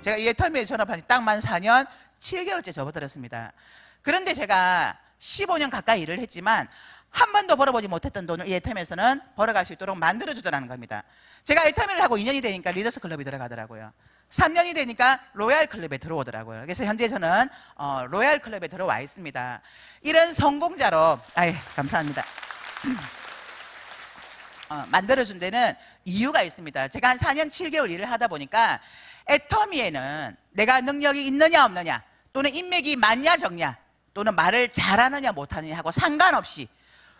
제가 이 애터미에 전업한 지 딱 만 4년 7개월째 접어들었습니다. 그런데 제가 15년 가까이 일을 했지만 한 번도 벌어보지 못했던 돈을 이 애터미에서는 벌어갈 수 있도록 만들어주더라는 겁니다. 제가 애터미를 하고 2년이 되니까 리더스 클럽이 들어가더라고요. 3년이 되니까 로얄 클럽에 들어오더라고요. 그래서 현재 저는 로얄 클럽에 들어와 있습니다. 이런 성공자로 감사합니다. 만들어준 데는 이유가 있습니다. 제가 한 4년 7개월 일을 하다 보니까 애터미에는 내가 능력이 있느냐 없느냐, 또는 인맥이 많냐 적냐, 또는 말을 잘하느냐 못하느냐 하고 상관없이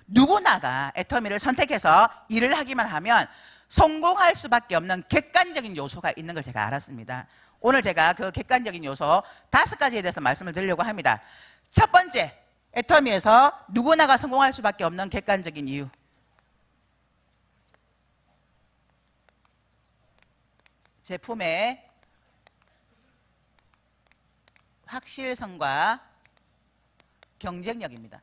누구나가 애터미를 선택해서 일을 하기만 하면 성공할 수밖에 없는 객관적인 요소가 있는 걸 제가 알았습니다. 오늘 제가 그 객관적인 요소 5가지에 대해서 말씀을 드리려고 합니다. 첫 번째, 애터미에서 누구나가 성공할 수밖에 없는 객관적인 이유. 제품의 확실성과 경쟁력입니다.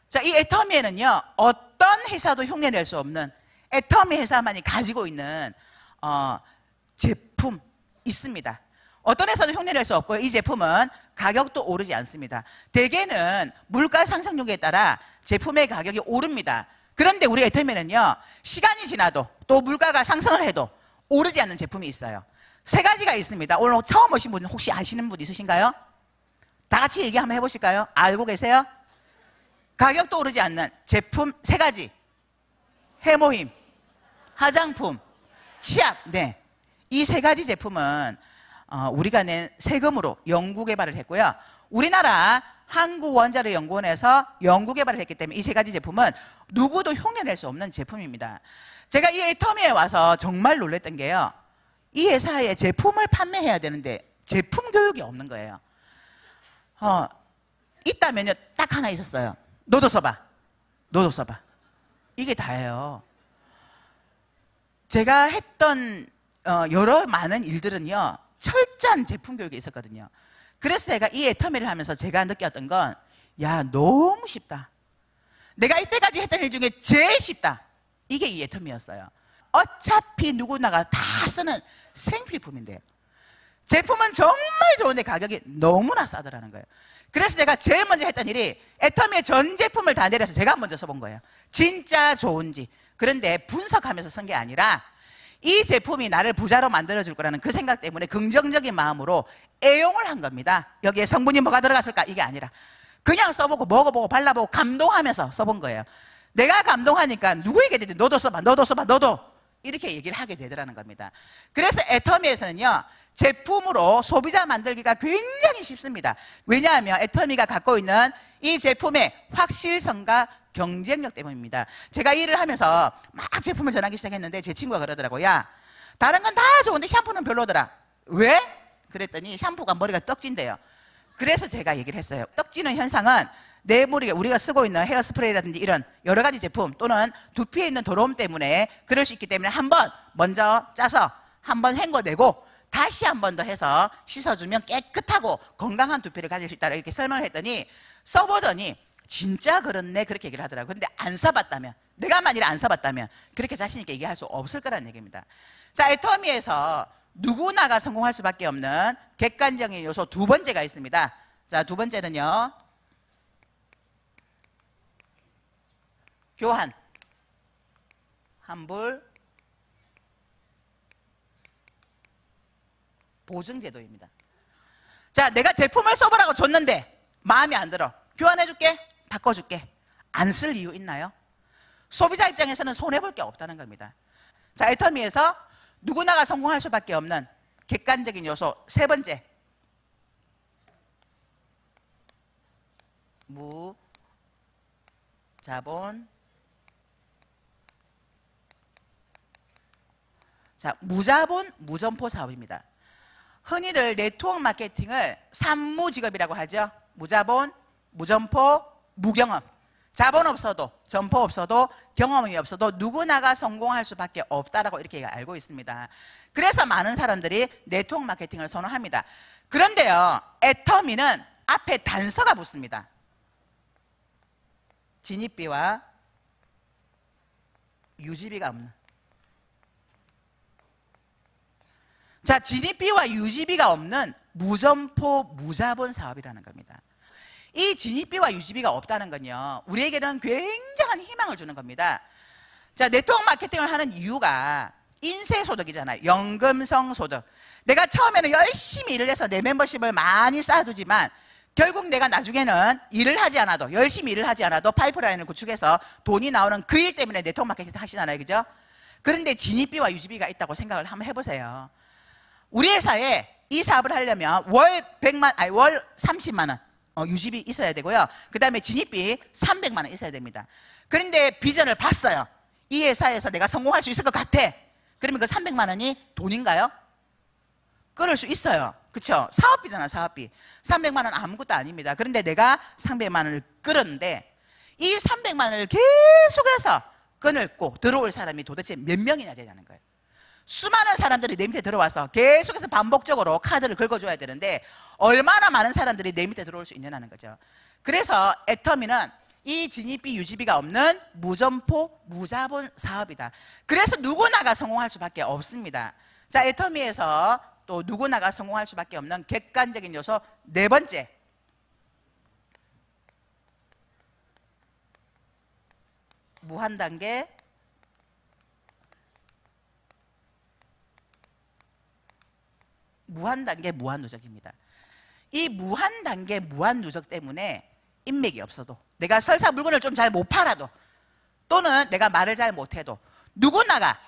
자, 이 애터미에는요, 어떤 회사도 흉내낼 수 없는 애터미 회사만이 가지고 있는 제품 있습니다. 어떤 회사도 흉내낼 수 없고요. 이 제품은 가격도 오르지 않습니다. 대개는 물가 상승률에 따라 제품의 가격이 오릅니다. 그런데 우리 애터미는요, 시간이 지나도 또 물가가 상승을 해도 오르지 않는 제품이 있어요. 3가지가 있습니다. 오늘 처음 오신 분 혹시 아시는 분 있으신가요? 다 같이 얘기 한번 해보실까요? 알고 계세요? 가격도 오르지 않는 제품 3가지. 해모임, 화장품, 치약. 네, 이 3가지 제품은 우리가 낸 세금으로 연구 개발을 했고요. 우리나라 한국원자력연구원에서 연구 개발을 했기 때문에 이 3가지 제품은 누구도 흉내낼 수 없는 제품입니다. 제가 이 애터미에 와서 정말 놀랐던 게요, 이 회사에 제품을 판매해야 되는데 제품 교육이 없는 거예요. 있다면요, 딱 하나 있었어요. 너도 써봐. 너도 써봐. 이게 다예요. 제가 했던 여러 많은 일들은요, 철저한 제품 교육이 있었거든요. 그래서 제가 이 애터미를 하면서 제가 느꼈던 건, 야, 너무 쉽다. 내가 이때까지 했던 일 중에 제일 쉽다. 이게 이 애터미였어요. 어차피 누구나가 다 쓰는 생필품인데요, 제품은 정말 좋은데 가격이 너무나 싸더라는 거예요. 그래서 제가 제일 먼저 했던 일이 애터미의 전 제품을 다 내려서 제가 먼저 써본 거예요. 진짜 좋은지. 그런데 분석하면서 쓴 게 아니라 이 제품이 나를 부자로 만들어줄 거라는 그 생각 때문에 긍정적인 마음으로 애용을 한 겁니다. 여기에 성분이 뭐가 들어갔을까? 이게 아니라 그냥 써보고 먹어보고 발라보고 감동하면서 써본 거예요. 내가 감동하니까 누구에게든 너도 써봐, 너도 써봐, 너도, 이렇게 얘기를 하게 되더라는 겁니다. 그래서 애터미에서는요, 제품으로 소비자 만들기가 굉장히 쉽습니다. 왜냐하면 애터미가 갖고 있는 이 제품의 확실성과 경쟁력 때문입니다. 제가 일을 하면서 막 제품을 전하기 시작했는데 제 친구가 그러더라고요. 야, 다른 건 다 좋은데 샴푸는 별로더라. 왜? 그랬더니 샴푸가 머리가 떡진대요. 그래서 제가 얘기를 했어요. 떡지는 현상은 내 머리에 우리가 쓰고 있는 헤어스프레이라든지 이런 여러 가지 제품 또는 두피에 있는 더러움 때문에 그럴 수 있기 때문에 한번 먼저 짜서 한번 헹궈내고 다시 한 번 더 해서 씻어주면 깨끗하고 건강한 두피를 가질 수 있다, 이렇게 설명을 했더니 써보더니 진짜 그렇네, 그렇게 얘기를 하더라고요. 그런데 안 써봤다면, 내가 만일 안 써봤다면 그렇게 자신 있게 얘기할 수 없을 거라는 얘기입니다. 자, 애터미에서 누구나가 성공할 수밖에 없는 객관적인 요소 2번째가 있습니다. 자, 2번째는요, 교환, 환불, 보증제도입니다. 자, 내가 제품을 써보라고 줬는데 마음에 안 들어. 교환해줄게, 바꿔줄게. 안 쓸 이유 있나요? 소비자 입장에서는 손해볼 게 없다는 겁니다. 자, 애터미에서 누구나가 성공할 수밖에 없는 객관적인 요소 3번째, 무자본. 자, 무자본 무점포 사업입니다. 흔히들 네트워크 마케팅을 산무직업이라고 하죠. 무자본, 무점포, 무경험. 자본 없어도, 점포 없어도, 경험이 없어도 누구나가 성공할 수밖에 없다라고 이렇게 알고 있습니다. 그래서 많은 사람들이 네트워크 마케팅을 선호합니다. 그런데요, 애터미는 앞에 단서가 붙습니다. 진입비와 유지비가 없는. 자, 진입비와 유지비가 없는 무점포 무자본 사업이라는 겁니다. 이 진입비와 유지비가 없다는 건요, 우리에게는 굉장한 희망을 주는 겁니다. 자, 네트워크 마케팅을 하는 이유가 인쇄소득이잖아요. 연금성 소득. 내가 처음에는 열심히 일을 해서 내 멤버십을 많이 쌓아두지만 결국 내가 나중에는 일을 하지 않아도, 열심히 일을 하지 않아도 파이프라인을 구축해서 돈이 나오는 그 일 때문에 네트워크 마케팅 하시잖아요. 그죠? 그런데 진입비와 유지비가 있다고 생각을 한번 해보세요. 우리 회사에 이 사업을 하려면 월 30만 원 유지비 있어야 되고요. 그 다음에 진입비 300만 원 있어야 됩니다. 그런데 비전을 봤어요. 이 회사에서 내가 성공할 수 있을 것 같아. 그러면 그 300만 원이 돈인가요? 끊을 수 있어요. 그렇죠? 사업비잖아, 사업비. 300만 원 아무것도 아닙니다. 그런데 내가 300만 원을 끌었는데 이 300만 원을 계속해서 끊고 들어올 사람이 도대체 몇 명이나 되냐는 거예요. 수많은 사람들이 내 밑에 들어와서 계속해서 반복적으로 카드를 긁어줘야 되는데 얼마나 많은 사람들이 내 밑에 들어올 수 있냐는 거죠. 그래서 애터미는 이 진입비 유지비가 없는 무점포 무자본 사업이다. 그래서 누구나가 성공할 수밖에 없습니다. 자, 애터미에서 또 누구나가 성공할 수밖에 없는 객관적인 요소 네 번째, 무한단계 무한누적입니다. 이 무한단계 무한누적 때문에 인맥이 없어도, 내가 설사 물건을 좀 잘 못 팔아도, 또는 내가 말을 잘 못해도 누구나가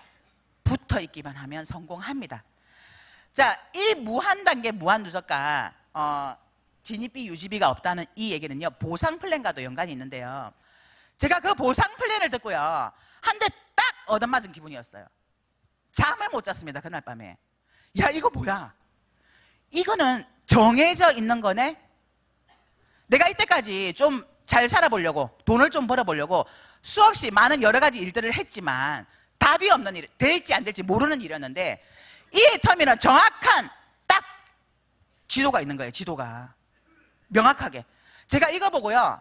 붙어 있기만 하면 성공합니다. 자, 이 무한단계 무한누적과 진입비 유지비가 없다는 이 얘기는요, 보상 플랜과도 연관이 있는데요, 제가 그 보상 플랜을 듣고요, 한 대 딱 얻어맞은 기분이었어요. 잠을 못 잤습니다, 그날 밤에. 야, 이거 뭐야? 이거는 정해져 있는 거네? 내가 이때까지 좀 잘 살아보려고, 돈을 좀 벌어보려고 수없이 많은 여러 가지 일들을 했지만 답이 없는 일, 될지 안 될지 모르는 일이었는데 이 애터미는 정확한 딱 지도가 있는 거예요. 지도가 명확하게. 제가 이거 보고요,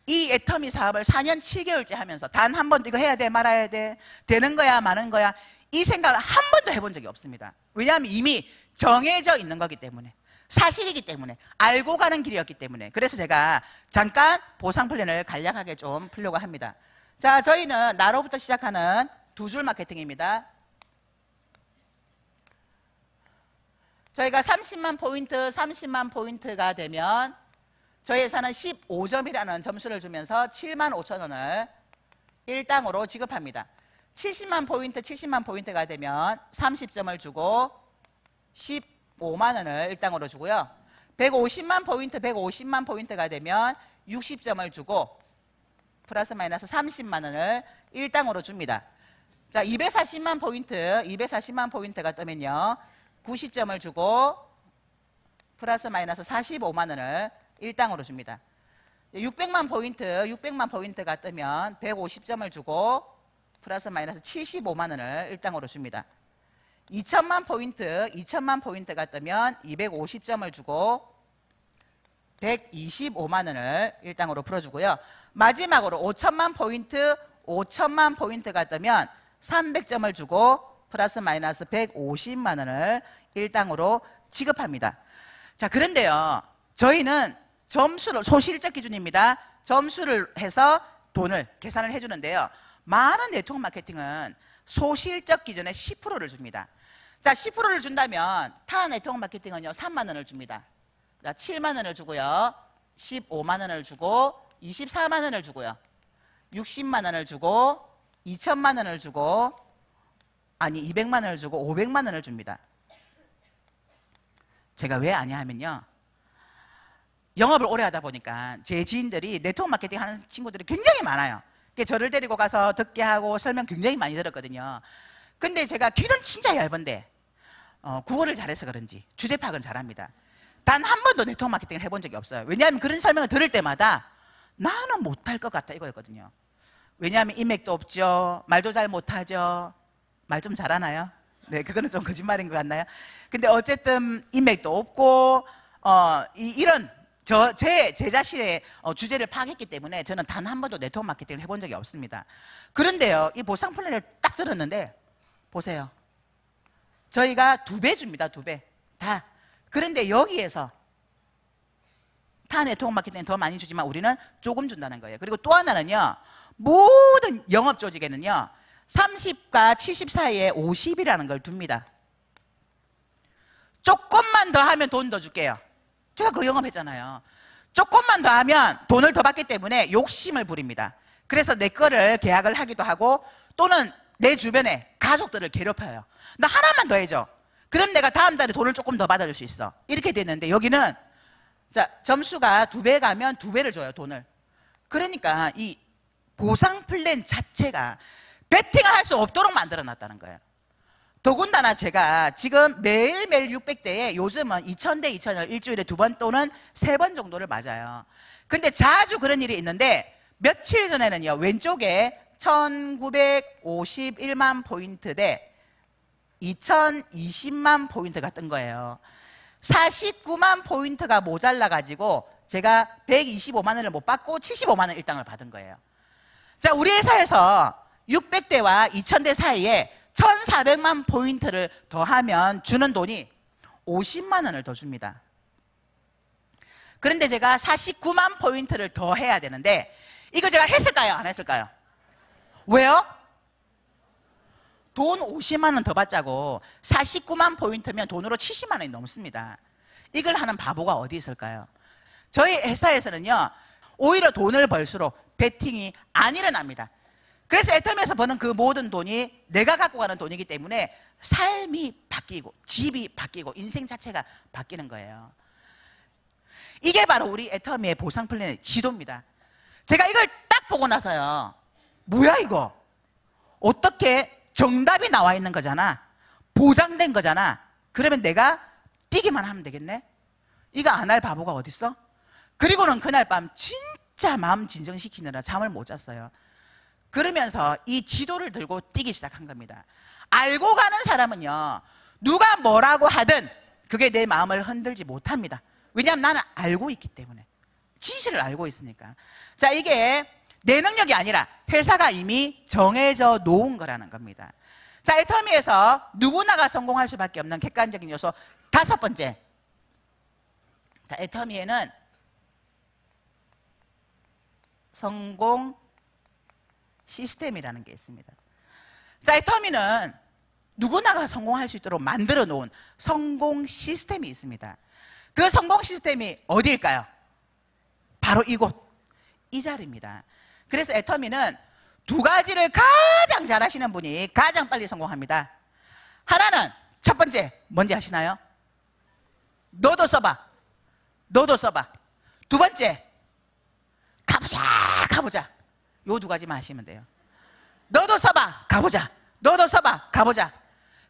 이 애터미 사업을 4년 7개월째 하면서 단 한 번도 이거 해야 돼 말아야 돼, 되는 거야 마는 거야, 이 생각을 한 번도 해본 적이 없습니다. 왜냐하면 이미 정해져 있는 거기 때문에, 사실이기 때문에, 알고 가는 길이었기 때문에. 그래서 제가 잠깐 보상 플랜을 간략하게 좀 풀려고 합니다. 자, 저희는 나로부터 시작하는 두 줄 마케팅입니다. 저희가 30만 포인트가 되면 저희 회사는 15점이라는 점수를 주면서 7만 5천 원을 일당으로 지급합니다. 70만 포인트가 되면 30점을 주고 15만 원을 일당으로 주고요. 150만 포인트가 되면 60점을 주고 플러스 마이너스 30만 원을 일당으로 줍니다. 자, 240만 포인트가 뜨면요, 90점을 주고 플러스 마이너스 45만 원을 일당으로 줍니다. 600만 포인트가 뜨면 150점을 주고 플러스 마이너스 75만 원을 일당으로 줍니다. 2천만 포인트가 뜨면 250점을 주고 125만 원을 일당으로 풀어주고요. 마지막으로 5천만 포인트가 뜨면 300점을 주고 플러스 마이너스 150만 원을 일당으로 지급합니다. 자, 그런데요, 저희는 점수를, 소실적 기준입니다. 점수를 해서 돈을 계산을 해주는데요, 많은 네트워크 마케팅은 소실적 기준에 10%를 줍니다. 자, 10%를 준다면 타 네트워크 마케팅은요 3만 원을 줍니다. 자, 7만 원을 주고요, 15만 원을 주고 24만 원을 주고요, 60만 원을 주고 2천만 원을 주고, 아니 200만 원을 주고 500만 원을 줍니다. 제가 왜 아냐 하면요, 영업을 오래 하다 보니까 제 지인들이 네트워크 마케팅 하는 친구들이 굉장히 많아요. 저를 데리고 가서 듣게 하고 설명 굉장히 많이 들었거든요. 근데 제가 귀는 진짜 얇은데 국어를 잘해서 그런지 주제 파악은 잘합니다. 단 한 번도 네트워크 마케팅을 해본 적이 없어요. 왜냐하면 그런 설명을 들을 때마다 나는 못할 것 같다 이거였거든요. 왜냐하면 인맥도 없죠, 말도 잘 못하죠. 말 좀 잘하나요? 네, 그거는 좀 거짓말인 것 같나요? 근데 어쨌든 인맥도 없고 이런 제 자신의 주제를 파악했기 때문에 저는 단 한 번도 네트워크 마케팅을 해본 적이 없습니다. 그런데요, 이 보상 플랜을 딱 들었는데 보세요. 저희가 2배 줍니다. 2배 다. 그런데 여기에서 타 네트워크 마케팅은 더 많이 주지만 우리는 조금 준다는 거예요. 그리고 또 하나는요, 모든 영업 조직에는요 30과 70 사이에 50이라는 걸 둡니다. 조금만 더 하면 돈 더 줄게요. 제가 그 영업했잖아요. 조금만 더 하면 돈을 더 받기 때문에 욕심을 부립니다. 그래서 내 거를 계약을 하기도 하고, 또는 내 주변에 가족들을 괴롭혀요. 나 하나만 더 해줘. 그럼 내가 다음 달에 돈을 조금 더 받아줄 수 있어. 이렇게 됐는데, 여기는 자, 점수가 2배 가면 2배를 줘요, 돈을. 그러니까 이 보상 플랜 자체가 베팅을 할 수 없도록 만들어 놨다는 거예요. 더군다나 제가 지금 매일매일 600대에 요즘은 2000대 2000을 일주일에 2번 또는 3번 정도를 맞아요. 근데 자주 그런 일이 있는데, 며칠 전에는요, 왼쪽에 1951만 포인트 대 2020만 포인트가 뜬 거예요. 49만 포인트가 모자라가지고 제가 125만 원을 못 받고 75만 원 일당을 받은 거예요. 자, 우리 회사에서 600대와 2000대 사이에 1400만 포인트를 더하면 주는 돈이 50만 원을 더 줍니다. 그런데 제가 49만 포인트를 더 해야 되는데, 이거 제가 했을까요? 안 했을까요? 왜요? 돈 50만 원 더 받자고 49만 포인트면 돈으로 70만 원이 넘습니다. 이걸 하는 바보가 어디 있을까요? 저희 회사에서는요, 오히려 돈을 벌수록 베팅이 안 일어납니다. 그래서 애텀에서 버는 그 모든 돈이 내가 갖고 가는 돈이기 때문에 삶이 바뀌고 집이 바뀌고 인생 자체가 바뀌는 거예요. 이게 바로 우리 애터미의 보상 플랜의 지도입니다. 제가 이걸 딱 보고 나서요, 뭐야 이거? 어떻게 정답이 나와 있는 거잖아, 보장된 거잖아. 그러면 내가 뛰기만 하면 되겠네? 이거 안 할 바보가 어딨어? 그리고는 그날 밤 진짜 마음 진정시키느라 잠을 못 잤어요. 그러면서 이 지도를 들고 뛰기 시작한 겁니다. 알고 가는 사람은요, 누가 뭐라고 하든 그게 내 마음을 흔들지 못합니다. 왜냐하면 나는 알고 있기 때문에, 진실을 알고 있으니까. 자, 이게 내 능력이 아니라 회사가 이미 정해져 놓은 거라는 겁니다. 자, 애터미에서 누구나가 성공할 수밖에 없는 객관적인 요소 5번째. 자, 애터미에는 성공 시스템이라는 게 있습니다. 자, 애터미는 누구나가 성공할 수 있도록 만들어 놓은 성공 시스템이 있습니다. 그 성공 시스템이 어디일까요? 바로 이곳, 이 자리입니다. 그래서 애터미는 2가지를 가장 잘하시는 분이 가장 빨리 성공합니다. 하나는, 첫 번째 뭔지 아시나요? 너도 써봐. 너도 써봐. 2번째, 가보자 가보자. 요 2가지만 하시면 돼요. 너도 써봐, 가보자. 너도 써봐, 가보자.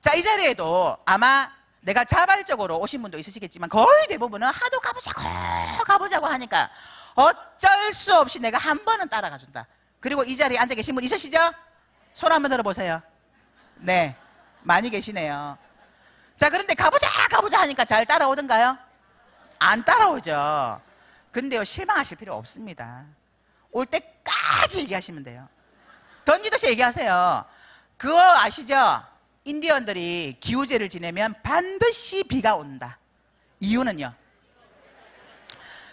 자, 이 자리에도 아마 내가 자발적으로 오신 분도 있으시겠지만 거의 대부분은 하도 가보자고 하니까 어쩔 수 없이 내가 한 번은 따라가 준다. 그리고 이 자리에 앉아 계신 분 있으시죠? 손 한번 들어보세요. 네, 많이 계시네요. 자, 그런데 가보자 하니까 잘 따라오던가요? 안 따라오죠. 근데요, 실망하실 필요 없습니다. 올 때까지 얘기하시면 돼요. 던지듯이 얘기하세요. 그거 아시죠? 인디언들이 기우제를 지내면 반드시 비가 온다. 이유는요?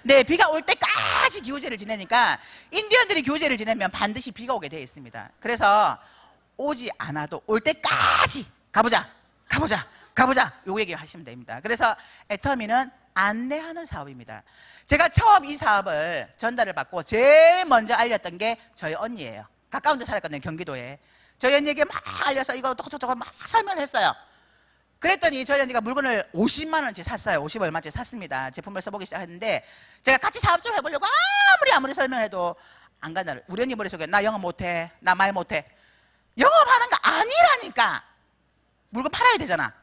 네, 비가 올 때까지 기우제를 지내니까 인디언들이 기우제를 지내면 반드시 비가 오게 되어 있습니다. 그래서 오지 않아도 올 때까지 가보자 요 얘기 하시면 됩니다. 그래서 애터미는 안내하는 사업입니다. 제가 처음 이 사업을 전달을 받고 제일 먼저 알렸던 게 저희 언니예요. 가까운 데 살았거든요, 경기도에. 저희 언니에게 막 알려서 이거 어쩌고 막 설명을 했어요. 그랬더니 저희 언니가 물건을 50만 원어치 샀어요. 50 얼마치 샀습니다. 제품을 써보기 시작했는데, 제가 같이 사업 좀 해보려고 아무리 설명해도 안 간다는. 우리 언니 머릿속에 나 영업 못해, 나 말 못해. 영업하는 거 아니라니까. 물건 팔아야 되잖아.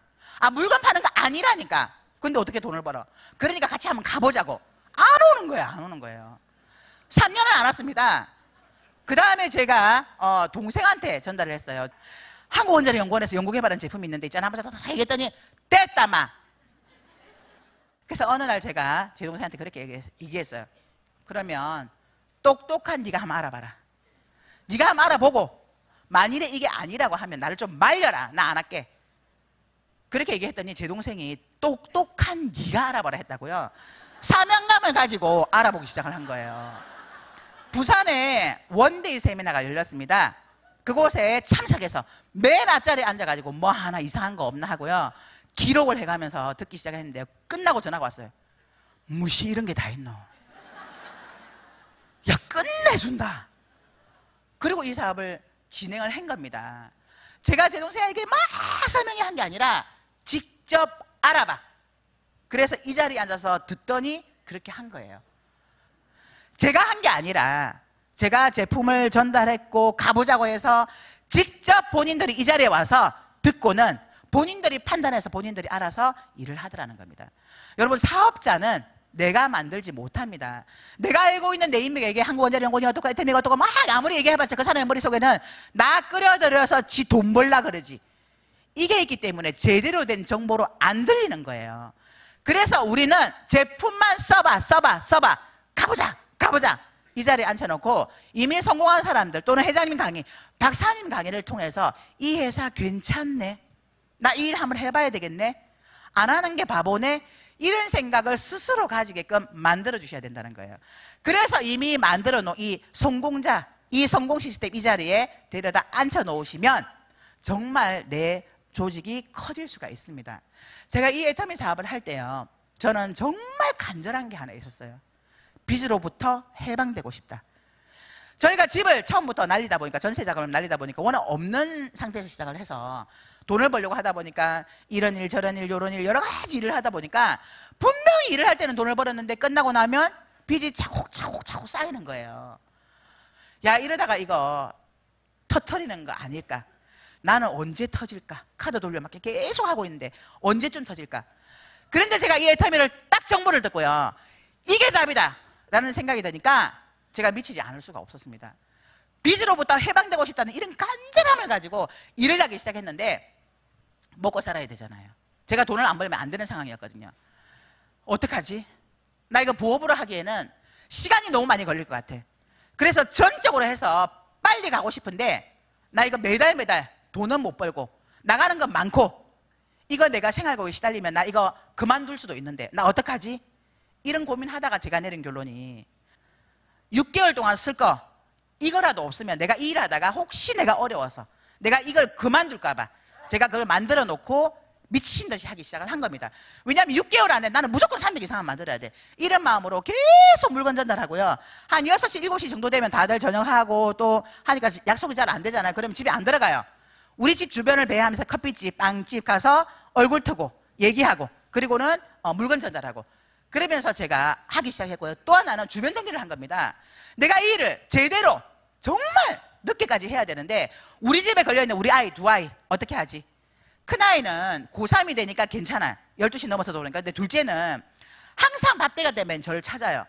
아, 물건 파는 거 아니라니까. 근데 어떻게 돈을 벌어? 그러니까 같이 한번 가보자고. 안 오는 거예요, 안 오는 거예요. 3년을 안 왔습니다. 그 다음에 제가 동생한테 전달을 했어요. 한국원자력연구원에서 연구개발한 제품이 있는데 있잖아. 한번 다 얘기했더니 됐다 마. 그래서 어느 날 제가 제 동생한테 그렇게 얘기했어요. 그러면 똑똑한 네가 한번 알아봐라. 네가 한번 알아보고 만일에 이게 아니라고 하면 나를 좀 말려라. 나 안 할게. 그렇게 얘기했더니 제 동생이 똑똑한 네가 알아봐라 했다고요. 사명감을 가지고 알아보기 시작을 한 거예요. 부산에 원데이 세미나가 열렸습니다. 그곳에 참석해서 맨 앞자리에 앉아가지고 뭐 하나 이상한 거 없나 하고요. 기록을 해가면서 듣기 시작했는데 끝나고 전화가 왔어요. 무시 이런 게 다 있노? 야, 끝내준다. 그리고 이 사업을 진행을 한 겁니다. 제가 제 동생에게 막 설명한 게 아니라 직접 알아봐. 그래서 이 자리에 앉아서 듣더니 그렇게 한 거예요. 제가 한 게 아니라 제가 제품을 전달했고 가보자고 해서 직접 본인들이 이 자리에 와서 듣고는 본인들이 판단해서 본인들이 알아서 일을 하더라는 겁니다. 여러분, 사업자는 내가 만들지 못합니다. 내가 알고 있는 내 인맥에게 한국원자리 연구원이 어떻고 애템이가 어떻고 막 아무리 얘기해봤자 그 사람의 머릿속에는 나 끌어들여서 지 돈 벌라 그러지. 이게 있기 때문에 제대로 된 정보로 안 들리는 거예요. 그래서 우리는 제품만 써봐. 가보자. 이 자리에 앉혀놓고 이미 성공한 사람들 또는 회장님 강의, 박사님 강의를 통해서 이 회사 괜찮네. 나 이 일 한번 해봐야 되겠네. 안 하는 게 바보네. 이런 생각을 스스로 가지게끔 만들어 주셔야 된다는 거예요. 그래서 이미 만들어 놓은 이 성공자, 이 성공 시스템 이 자리에 데려다 앉혀 놓으시면 정말 내 조직이 커질 수가 있습니다. 제가 이 애터미 사업을 할 때요, 저는 정말 간절한 게 하나 있었어요. 빚으로부터 해방되고 싶다. 저희가 집을 처음부터 날리다 보니까, 전세 자금을 날리다 보니까 워낙 없는 상태에서 시작을 해서 돈을 벌려고 하다 보니까 이런 일 저런 일 요런 일 여러 가지 일을 하다 보니까 분명히 일을 할 때는 돈을 벌었는데 끝나고 나면 빚이 차곡차곡 쌓이는 거예요. 야, 이러다가 이거 터트리는 거 아닐까? 나는 언제 터질까? 카드 돌려막기 계속 하고 있는데 언제쯤 터질까? 그런데 제가 이 애터미를 딱 정보를 듣고요, 이게 답이다 라는 생각이 드니까 제가 미치지 않을 수가 없었습니다. 빚으로부터 해방되고 싶다는 이런 간절함을 가지고 일을 하기 시작했는데 먹고 살아야 되잖아요. 제가 돈을 안 벌면 안 되는 상황이었거든요. 어떡하지? 나 이거 부업으로 하기에는 시간이 너무 많이 걸릴 것 같아. 그래서 전적으로 해서 빨리 가고 싶은데 나 이거 매달 돈은 못 벌고 나가는 건 많고 이거 내가 생활고에 시달리면 나 이거 그만둘 수도 있는데 나 어떡하지? 이런 고민하다가 제가 내린 결론이 6개월 동안 쓸 거 이거라도 없으면 내가 이 일하다가 혹시 내가 어려워서 내가 이걸 그만둘까 봐 제가 그걸 만들어 놓고 미친 듯이 하기 시작을 한 겁니다. 왜냐하면 6개월 안에 나는 무조건 300 이상은 만들어야 돼. 이런 마음으로 계속 물건 전달하고요. 한 6시, 7시 정도 되면 다들 저녁하고 또 하니까 약속이 잘 안 되잖아요. 그러면 집에 안 들어가요. 우리 집 주변을 배회하면서 커피집, 빵집 가서 얼굴 트고 얘기하고 그리고는 물건 전달하고 그러면서 제가 하기 시작했고요. 또 하나는 주변 정리를 한 겁니다. 내가 이 일을 제대로 정말 늦게까지 해야 되는데 우리 집에 걸려있는 우리 아이 두 아이 어떻게 하지? 큰아이는 고3이 되니까 괜찮아요. 12시 넘어서도 그러니까. 근데 둘째는 항상 밥 때가 되면 저를 찾아요.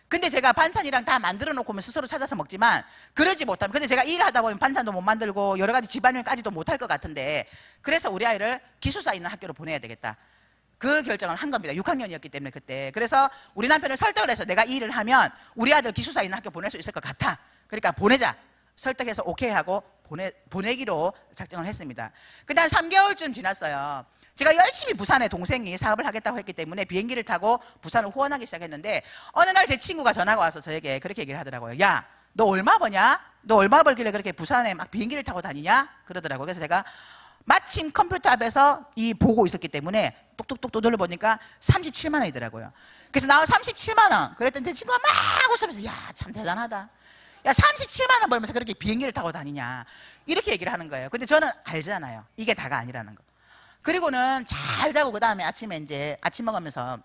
근데 제가 반찬이랑 다 만들어 놓고 오면 스스로 찾아서 먹지만 그러지 못하면, 근데 제가 일을 하다 보면 반찬도 못 만들고 여러 가지 집안일까지도 못할 것 같은데 그래서 우리 아이를 기숙사 있는 학교로 보내야 되겠다. 그 결정을 한 겁니다. 6학년이었기 때문에 그때. 그래서 우리 남편을 설득을 해서 내가 이 일을 하면 우리 아들 기숙사 있는 학교 보낼 수 있을 것 같아. 그러니까 보내자. 설득해서 오케이 하고 보내기로 작정을 했습니다. 근데 한 3개월쯤 지났어요. 제가 열심히 부산에 동생이 사업을 하겠다고 했기 때문에 비행기를 타고 부산을 후원하기 시작했는데 어느 날 제 친구가 전화가 와서 저에게 그렇게 얘기를 하더라고요. 야, 너 얼마 버냐? 너 얼마 벌길래 그렇게 부산에 막 비행기를 타고 다니냐? 그러더라고요. 그래서 제가 마침 컴퓨터 앞에서 보고 있었기 때문에 똑똑똑 두들려보니까 37만 원이더라고요. 그래서 나 37만 원. 그랬더니 제 친구가 막 웃으면서 야, 참 대단하다. 야, 37만 원 벌면서 그렇게 비행기를 타고 다니냐. 이렇게 얘기를 하는 거예요. 근데 저는 알잖아요. 이게 다가 아니라는 거. 그리고는 잘 자고 그 다음에 아침에 이제 아침 먹으면서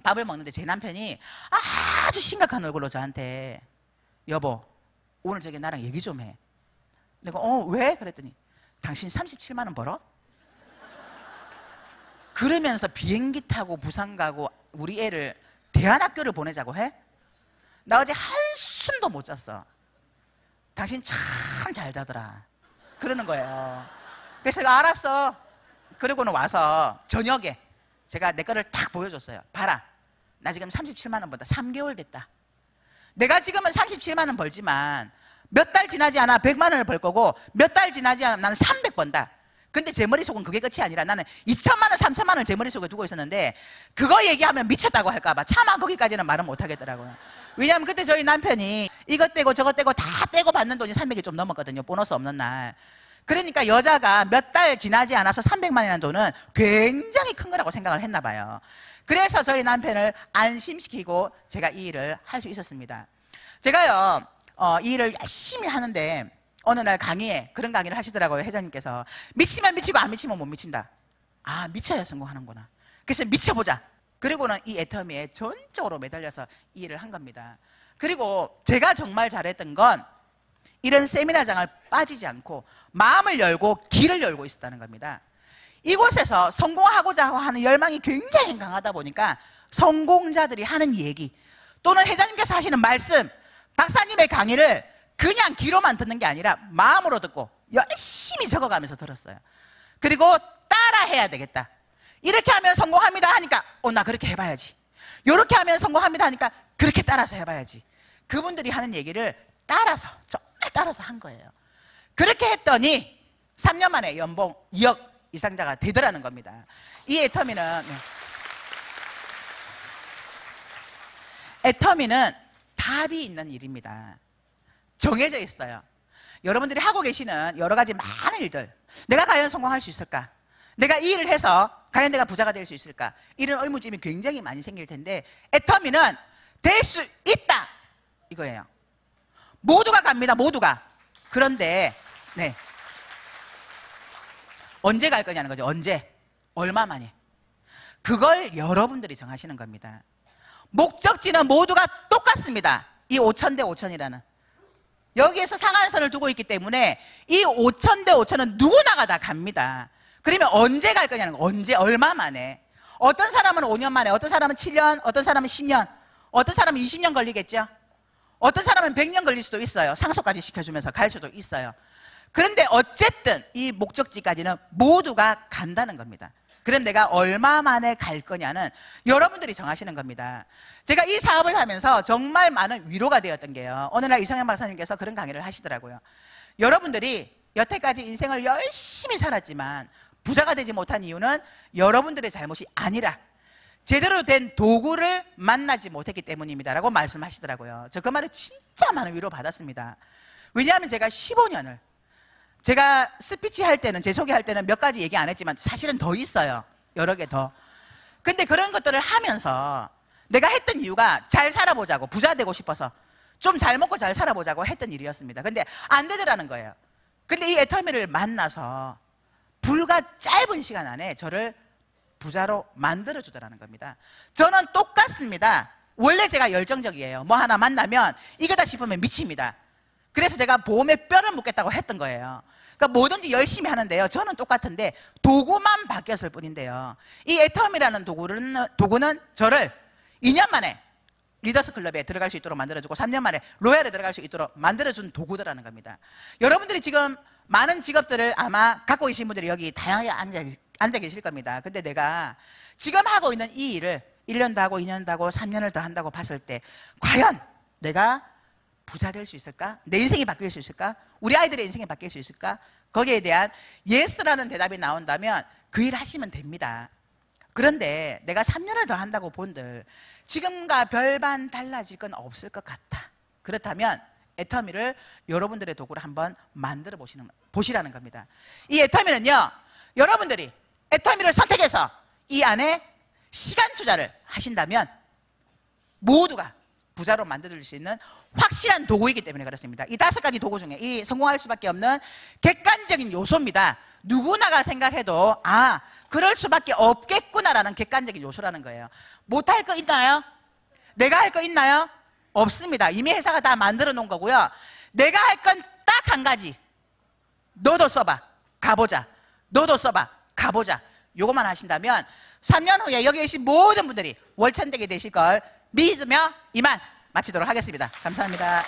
밥을 먹는데 제 남편이 아주 심각한 얼굴로 저한테 여보, 오늘 저기 나랑 얘기 좀 해. 내가 왜? 그랬더니 당신 37만 원 벌어? 그러면서 비행기 타고 부산 가고 우리 애를 대안학교를 보내자고 해? 나 어제 한숨도 못 잤어. 당신 참 잘 자더라. 그러는 거예요. 그래서 제가 알았어. 그러고는 와서 저녁에 제가 내 거를 딱 보여줬어요. 봐라, 나 지금 37만 원 번다. 3개월 됐다. 내가 지금은 37만 원 벌지만 몇 달 지나지 않아 100만 원을 벌 거고 몇 달 지나지 않으면 나는 300 번다. 근데 제 머릿속은 그게 끝이 아니라 나는 2천만 원, 3천만 원을 제 머릿속에 두고 있었는데 그거 얘기하면 미쳤다고 할까봐 차마 거기까지는 말은 못 하겠더라고요. 왜냐하면 그때 저희 남편이 이것 떼고 저것 떼고 다 떼고 받는 돈이 300이 좀 넘었거든요. 보너스 없는 날. 그러니까 여자가 몇 달 지나지 않아서 300만 원이라는 돈은 굉장히 큰 거라고 생각을 했나 봐요. 그래서 저희 남편을 안심시키고 제가 이 일을 할 수 있었습니다. 제가요 이 일을 열심히 하는데 어느 날 강의에 그런 강의를 하시더라고요. 회장님께서 미치면 미치고 안 미치면 못 미친다. 아, 미쳐야 성공하는구나. 그래서 미쳐보자. 그리고는 이 애터미에 전적으로 매달려서 이 일을 한 겁니다. 그리고 제가 정말 잘했던 건 이런 세미나장을 빠지지 않고 마음을 열고 길을 열고 있었다는 겁니다. 이곳에서 성공하고자 하는 열망이 굉장히 강하다 보니까 성공자들이 하는 얘기 또는 회장님께서 하시는 말씀, 박사님의 강의를 그냥 귀로만 듣는 게 아니라 마음으로 듣고 열심히 적어가면서 들었어요. 그리고 따라해야 되겠다. 이렇게 하면 성공합니다 하니까 나 그렇게 해봐야지. 이렇게 하면 성공합니다 하니까 그렇게 따라서 해봐야지. 그분들이 하는 얘기를 따라서 정말 따라서 한 거예요. 그렇게 했더니 3년 만에 연봉 2억 이상자가 되더라는 겁니다. 이 애터미는 답이 있는 일입니다. 정해져 있어요. 여러분들이 하고 계시는 여러 가지 많은 일들, 내가 과연 성공할 수 있을까? 내가 이 일을 해서 과연 내가 부자가 될 수 있을까? 이런 의무심이 굉장히 많이 생길 텐데 애터미는 될 수 있다 이거예요. 모두가 갑니다. 모두가. 그런데 언제 갈 거냐는 거죠. 언제? 얼마 만에? 그걸 여러분들이 정하시는 겁니다. 목적지는 모두가 똑같습니다. 이 5,000 대 5,000이라는 여기에서 상한선을 두고 있기 때문에 이 5,000 대 5,000은 누구나가 다 갑니다. 그러면 언제 갈 거냐는 거. 언제? 얼마 만에? 어떤 사람은 5년 만에, 어떤 사람은 7년, 어떤 사람은 10년, 어떤 사람은 20년 걸리겠죠. 어떤 사람은 100년 걸릴 수도 있어요. 상속까지 시켜주면서 갈 수도 있어요. 그런데 어쨌든 이 목적지까지는 모두가 간다는 겁니다. 그럼 내가 얼마 만에 갈 거냐는 여러분들이 정하시는 겁니다. 제가 이 사업을 하면서 정말 많은 위로가 되었던 게요. 어느 날 이성현 박사님께서 그런 강의를 하시더라고요. 여러분들이 여태까지 인생을 열심히 살았지만 부자가 되지 못한 이유는 여러분들의 잘못이 아니라 제대로 된 도구를 만나지 못했기 때문입니다 라고 말씀하시더라고요. 저 그 말에 진짜 많은 위로 받았습니다. 왜냐하면 제가 15년을 제가 스피치 할 때는, 제 소개할 때는 몇 가지 얘기 안 했지만 사실은 더 있어요. 여러 개 더. 근데 그런 것들을 하면서 내가 했던 이유가 잘 살아보자고, 부자 되고 싶어서 좀 잘 먹고 잘 살아보자고 했던 일이었습니다. 근데 안 되더라는 거예요. 근데 이 애터미를 만나서 불과 짧은 시간 안에 저를 부자로 만들어주더라는 겁니다. 저는 똑같습니다. 원래 제가 열정적이에요. 뭐 하나 만나면 이거다 싶으면 미칩니다. 그래서 제가 보험에 뼈를 묻겠다고 했던 거예요. 그러니까 뭐든지 열심히 하는데요. 저는 똑같은데 도구만 바뀌었을 뿐인데요. 이 애터미라는 도구는 저를 2년 만에 리더스 클럽에 들어갈 수 있도록 만들어주고 3년 만에 로얄에 들어갈 수 있도록 만들어준 도구더라는 겁니다. 여러분들이 지금 많은 직업들을 아마 갖고 계신 분들이 여기 다양하게 앉아 계실 겁니다. 근데 내가 지금 하고 있는 이 일을 1년도 하고 2년도 하고 3년을 더 한다고 봤을 때 과연 내가 부자 될 수 있을까? 내 인생이 바뀔 수 있을까? 우리 아이들의 인생이 바뀔 수 있을까? 거기에 대한 예스라는 대답이 나온다면 그 일 하시면 됩니다. 그런데 내가 3년을 더 한다고 본들 지금과 별반 달라질 건 없을 것 같다. 그렇다면 애터미를 여러분들의 도구로 한번 만들어 보시라는 겁니다. 이 애터미는요, 여러분들이 애터미를 선택해서 이 안에 시간 투자를 하신다면 모두가 부자로 만들어줄 수 있는 확실한 도구이기 때문에 그렇습니다. 이 5가지 도구 중에 이 성공할 수밖에 없는 객관적인 요소입니다. 누구나가 생각해도 그럴 수밖에 없겠구나라는 객관적인 요소라는 거예요. 못할 거 있나요? 내가 할 거 있나요? 없습니다. 이미 회사가 다 만들어 놓은 거고요. 내가 할 건 딱 한 가지. 너도 써봐. 가보자. 너도 써봐. 가보자. 요것만 하신다면 3년 후에 여기 계신 모든 분들이 월천대기 되실 걸 믿으며 이만 마치도록 하겠습니다. 감사합니다.